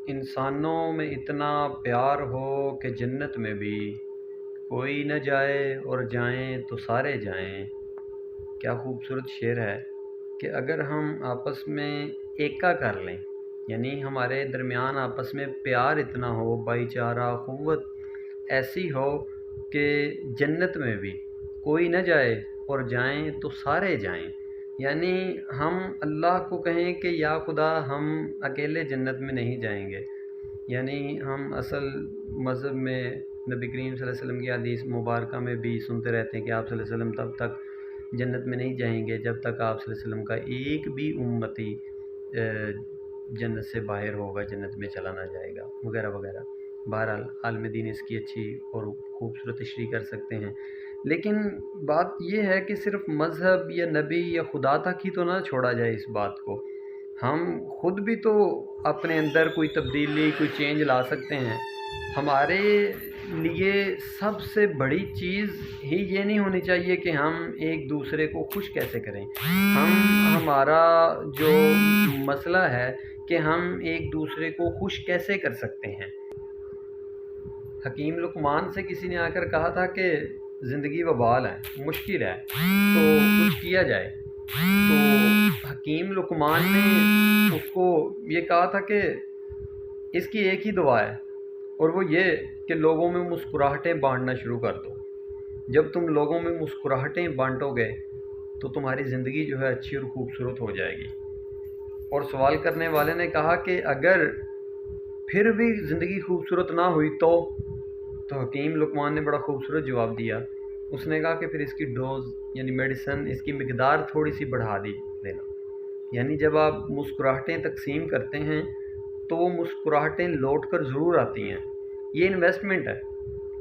इंसानों में इतना प्यार हो कि जन्नत में भी कोई न जाए और जाएं तो सारे जाएं। क्या खूबसूरत शेर है कि अगर हम आपस में एका कर लें, यानी हमारे दरमियान आपस में प्यार इतना हो, भाईचारा, ख़ुव्वत ऐसी हो कि जन्नत में भी कोई न जाए और जाएं तो सारे जाएं। यानी हम अल्लाह को कहें कि या खुदा हम अकेले जन्नत में नहीं जाएंगे। यानी हम असल मज़हब में नबी करीम सल्लल्लाहु अलैहि वसल्लम की हदीस मुबारका में भी सुनते रहते हैं कि आप सल्लल्लाहु अलैहि वसल्लम तब तक जन्नत में नहीं जाएंगे जब तक आप सल्लल्लाहु अलैहि वसल्लम का एक भी उम्मती जन्नत से बाहर होगा, जन्नत में चला ना जाएगा, वगैरह वगैरह। बहरहाल आलिम दीन इसकी अच्छी और खूबसूरत तशरीह कर सकते हैं। लेकिन बात यह है कि सिर्फ़ मज़हब या नबी या खुदा तक ही तो ना छोड़ा जाए इस बात को। हम ख़ुद भी तो अपने अंदर कोई तब्दीली, कोई चेंज ला सकते हैं। हमारे लिए सबसे बड़ी चीज़ ही ये नहीं होनी चाहिए कि हम एक दूसरे को खुश कैसे करें। हमारा जो मसला है कि हम एक दूसरे को खुश कैसे कर सकते हैं। हकीम लुकमान से किसी ने आकर कहा था कि ज़िंदगी वबाल है, मुश्किल है, तो कुछ किया जाए। तो हकीम लुकमान ने उसको ये कहा था कि इसकी एक ही दुआ है, और वो ये कि लोगों में मुस्कुराहटें बांटना शुरू कर दो। जब तुम लोगों में मुस्कुराहटें बांटोगे तो तुम्हारी ज़िंदगी जो है अच्छी और खूबसूरत हो जाएगी। और सवाल करने वाले ने कहा कि अगर फिर भी ज़िंदगी खूबसूरत ना हुई तो हकीम लुकमान ने बड़ा खूबसूरत जवाब दिया। उसने कहा कि फिर इसकी डोज़ यानी मेडिसिन, इसकी मिकदार थोड़ी सी बढ़ा दी देना। यानी जब आप मुस्कुराहटें तकसीम करते हैं तो वो मुस्कुराहटें लौट कर ज़रूर आती हैं। ये इन्वेस्टमेंट है।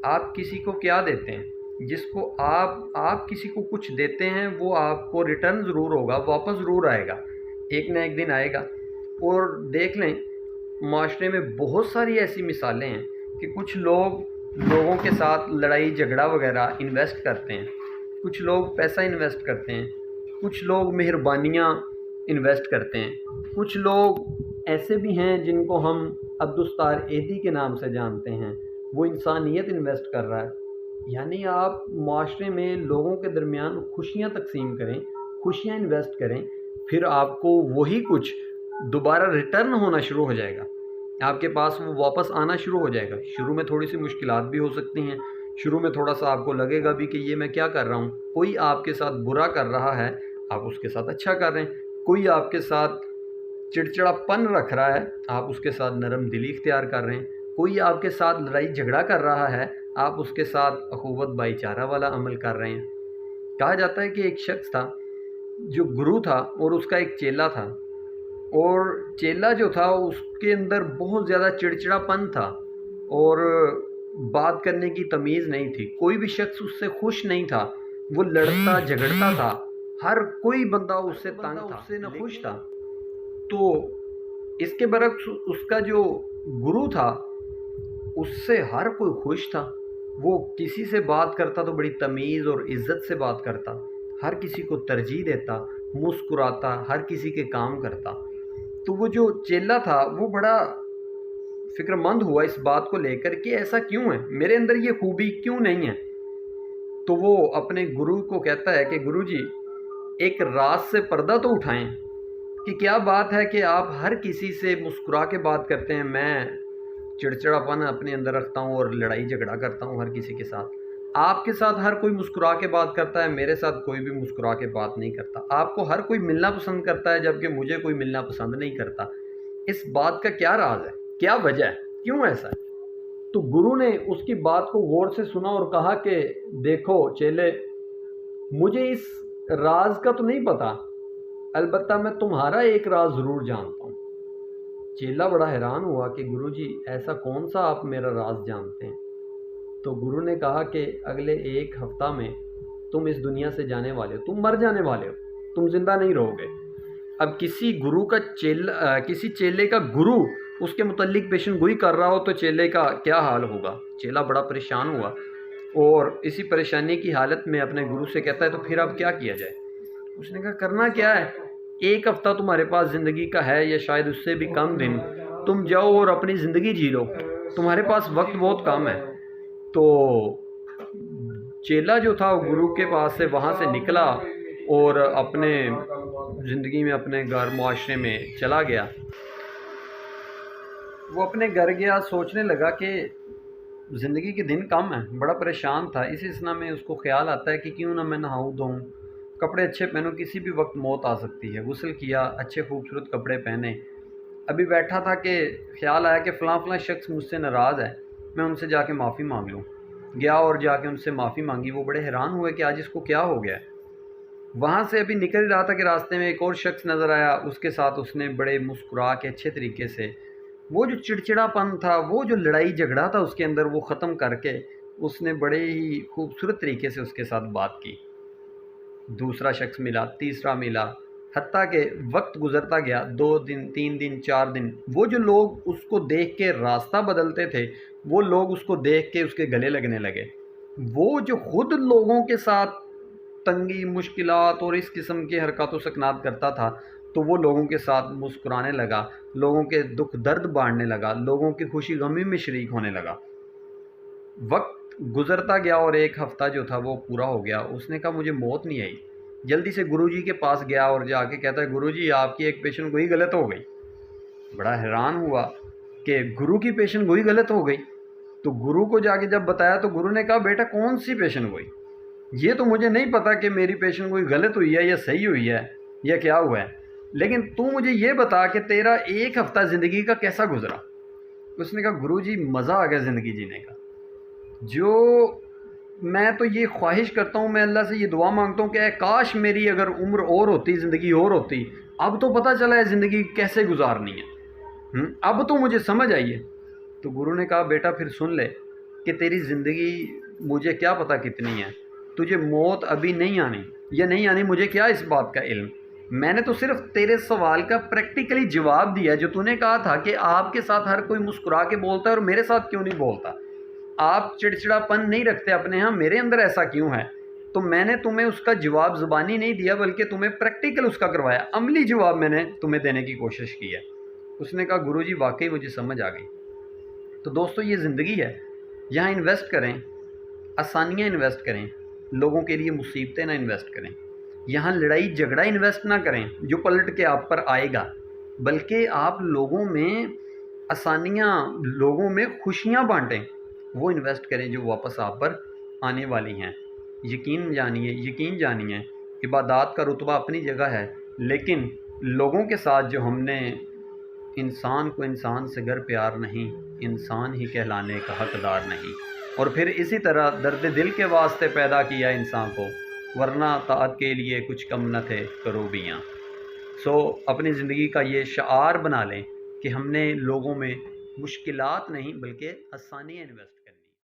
आप किसी को क्या देते हैं, जिसको आप किसी को कुछ देते हैं वो आपको रिटर्न ज़रूर होगा, वापस ज़रूर आएगा, एक ना एक दिन आएगा। और देख लें, माशरे में बहुत सारी ऐसी मिसालें हैं कि कुछ लोगों के साथ लड़ाई झगड़ा वगैरह इन्वेस्ट करते हैं, कुछ लोग पैसा इन्वेस्ट करते हैं, कुछ लोग मेहरबानियाँ इन्वेस्ट करते हैं, कुछ लोग ऐसे भी हैं जिनको हम अब्दुस्तार एदी के नाम से जानते हैं, वो इंसानियत इन्वेस्ट कर रहा है। यानी आप माशरे में लोगों के दरमियान खुशियाँ तकसीम करें, खुशियाँ इन्वेस्ट करें, फिर आपको वही कुछ दोबारा रिटर्न होना शुरू हो जाएगा, आपके पास वो वापस आना शुरू हो जाएगा। शुरू में थोड़ी सी मुश्किलात भी हो सकती हैं, शुरू में थोड़ा सा आपको लगेगा भी कि ये मैं क्या कर रहा हूँ। कोई आपके साथ बुरा कर रहा है, आप उसके साथ अच्छा कर रहे हैं। कोई आपके साथ चिड़चिड़ापन रख रहा है, आप उसके साथ नरम दिली इख्तियार कर रहे हैं। कोई आपके साथ लड़ाई झगड़ा कर रहा है, आप उसके साथ अखुवत भाईचारा वाला अमल कर रहे हैं। कहा जाता है कि एक शख्स था जो गुरु था और उसका एक चेला था, और चेला जो था उसके अंदर बहुत ज़्यादा चिड़चिड़ापन था और बात करने की तमीज़ नहीं थी। कोई भी शख्स उससे खुश नहीं था, वो लड़ता झगड़ता था, हर कोई बंदा उससे तंग था, उससे न खुश था। तो इसके बरक्स उसका जो गुरु था उससे हर कोई खुश था। वो किसी से बात करता तो बड़ी तमीज़ और इज़्ज़त से बात करता, हर किसी को तरजीह देता, मुस्कुराता, हर किसी के काम करता। तो वो जो चेला था वो बड़ा फ़िक्रमंद हुआ इस बात को लेकर कि ऐसा क्यों है, मेरे अंदर ये खूबी क्यों नहीं है। तो वो अपने गुरु को कहता है कि गुरुजी, एक राज से पर्दा तो उठाएं कि क्या बात है कि आप हर किसी से मुस्कुरा के बात करते हैं, मैं चिड़चिड़ापन अपने अंदर रखता हूँ और लड़ाई झगड़ा करता हूँ हर किसी के साथ। आपके साथ हर कोई मुस्कुरा के बात करता है, मेरे साथ कोई भी मुस्कुरा के बात नहीं करता। आपको हर कोई मिलना पसंद करता है जबकि मुझे कोई मिलना पसंद नहीं करता। इस बात का क्या राज है, क्या वजह है, क्यों ऐसा है। तो गुरु ने उसकी बात को गौर से सुना और कहा कि देखो चेले, मुझे इस राज का तो नहीं पता, अलबत्ता मैं तुम्हारा एक राज ज़रूर जानता हूँ। चेला बड़ा हैरान हुआ कि गुरुजी, ऐसा कौन सा आप मेरा राज जानते हैं। तो गुरु ने कहा कि अगले एक हफ्ता में तुम इस दुनिया से जाने वाले हो, तुम मर जाने वाले हो, तुम जिंदा नहीं रहोगे। अब किसी चेले का गुरु उसके मुतल्लिक पेशन गोई कर रहा हो तो चेले का क्या हाल होगा। चेला बड़ा परेशान हुआ और इसी परेशानी की हालत में अपने गुरु से कहता है, तो फिर अब क्या किया जाए। उसने कहा, करना क्या है, एक हफ्ता तुम्हारे पास ज़िंदगी का है या शायद उससे भी कम दिन, اب تم جاؤ اور اپنی زندگی جی لو، تمہارے پاس وقت بہت کم ہے۔ تو چیلا جو تھا وہ گرو کے پاس سے وہاں سے نکلا اور اپنے زندگی میں اپنے گھر معاشرے میں چلا گیا۔ وہ اپنے گھر گیا، سوچنے لگا کہ زندگی کے دن کم ہیں، بڑا پریشان تھا۔ اسی سلسلہ میں اس کو خیال آتا ہے کہ کیوں نہ میں نہاؤں دھوؤں، کپڑے اچھے پہنوں، کسی بھی وقت موت آ سکتی ہے۔ غسل کیا، اچھے خوبصورت کپڑے پہنے، ابھی بیٹھا تھا کہ خیال آیا کہ فلاں فلاں شخص مجھ سے ناراض ہے، میں ان سے جا کے معافی مانگ لوں۔ گیا اور جا کے ان سے معافی مانگی۔ وہ بڑے حیران ہوئے کہ آج اس کو کیا ہو گیا ہے۔ وہاں سے ابھی نکل ہی رہا تھا کہ راستے میں ایک اور شخص نظر آیا، اس کے ساتھ اس نے بڑے مسکرا کے اچھے طریقے سے وہ جو چڑچڑا پن تھا، وہ جو لڑائی جھگڑا تھا اس کے اندر، وہ ختم کر کے اس نے بڑے ہی خوبصورت طریقے سے اس کے ساتھ بات کی۔ دوسرا شخص ملا، تیسرا ملا، حتیٰ کہ وقت گزرتا گیا، 2 دن، 3 دن، 4 دن۔ وہ جو لوگ اس کو دیکھ کے راستہ بدلتے تھے، وہ لوگ اس کو دیکھ کے اس کے گلے لگنے لگے۔ وہ جو خود لوگوں کے ساتھ تنگی، مشکلات اور اس قسم کی حرکات و سکنات کرتا تھا، تو وہ لوگوں کے ساتھ مسکرانے لگا، لوگوں کے دکھ درد بانٹنے لگا، لوگوں کی خوشی غمی میں شریک ہونے لگا۔ وقت گزرتا گیا اور ایک ہفتہ جو تھا وہ پورا ہو گیا۔ اس نے کہا مجھے موت نہیں آئی۔ جلدی سے گرو جی کے پاس گیا اور جا کے کہتا ہے گرو جی آپ کی ایک پیشن گوئی غلط ہو گئی۔ بڑا حیران ہوا کہ گرو کی پیشن گوئی غلط ہو گئی۔ تو گرو کو جا کے جب بتایا تو گرو نے کہا بیٹا کون سی پیشن گوئی؟ یہ تو مجھے نہیں پتا کہ میری پیشن گوئی غلط ہوئی ہے یا صحیح ہوئی ہے یا کیا ہوا ہے، لیکن تو مجھے یہ بتا کہ تیرا ایک ہفتہ زندگی کا کیسا گزرا؟ اس نے کہا گرو جی مزہ آ گیا زندگی جینے کا، جو میں تو یہ خواہش کرتا ہوں، میں اللہ سے یہ دعا مانگتا ہوں کہ اے کاش میری اگر عمر اور ہوتی، زندگی اور ہوتی، اب تو پتہ چلا ہے زندگی کیسے گزارنی ہے، اب تو مجھے سمجھ آئی ہے۔ تو گرو نے کہا بیٹا پھر سن لے کہ تیری زندگی مجھے کیا پتہ کتنی ہے، تجھے موت ابھی نہیں آنی یا نہیں آنی، مجھے کیا اس بات کا علم، میں نے تو صرف تیرے سوال کا پریکٹیکلی جواب دیا۔ جو تو نے کہا تھا کہ آپ کے ساتھ ہر کوئی مسکرا کے بولتا ہے اور میرے ساتھ کیوں نہیں بولتا، آپ چڑچڑا پن نہیں رکھتے اپنے ہاں، میرے اندر ایسا کیوں ہے، تو میں نے تمہیں اس کا جواب زبانی نہیں دیا بلکہ تمہیں پریکٹیکل اس کا کروایا، عملی جواب میں نے تمہیں دینے کی کوشش کی ہے۔ اس نے کہا گرو جی واقعی مجھے سمجھ آ گئی۔ تو دوستو یہ زندگی ہے، یہاں انویسٹ کریں، آسانیاں انویسٹ کریں، لوگوں کے لیے مصیبتیں نہ انویسٹ کریں، یہاں لڑائی جھگڑا انویسٹ نہ کریں جو پلٹ کے آپ پر آئے گا، بلکہ آپ لوگوں میں آسانیاں، لوگوں میں خوشیاں بانٹیں، وہ انویسٹ کریں جو واپس آپ پر آنے والی ہیں۔ یقین جانیے عبادات کا رتبہ اپنی جگہ ہے، لیکن لوگوں کے ساتھ جو ہم نے انسان کو انسان سے گر پیار نہیں، انسان ہی کہلانے کا حقدار نہیں، اور پھر اسی طرح درد دل کے واسطے پیدا کیا انسان کو، ورنہ طاعت کے لیے کچھ کم نہ تھے کروبیاں۔ اپنی زندگی کا یہ شعار بنا لیں کہ ہم نے لوگوں میں مشکلات نہیں بلکہ آسانیاں انویسٹ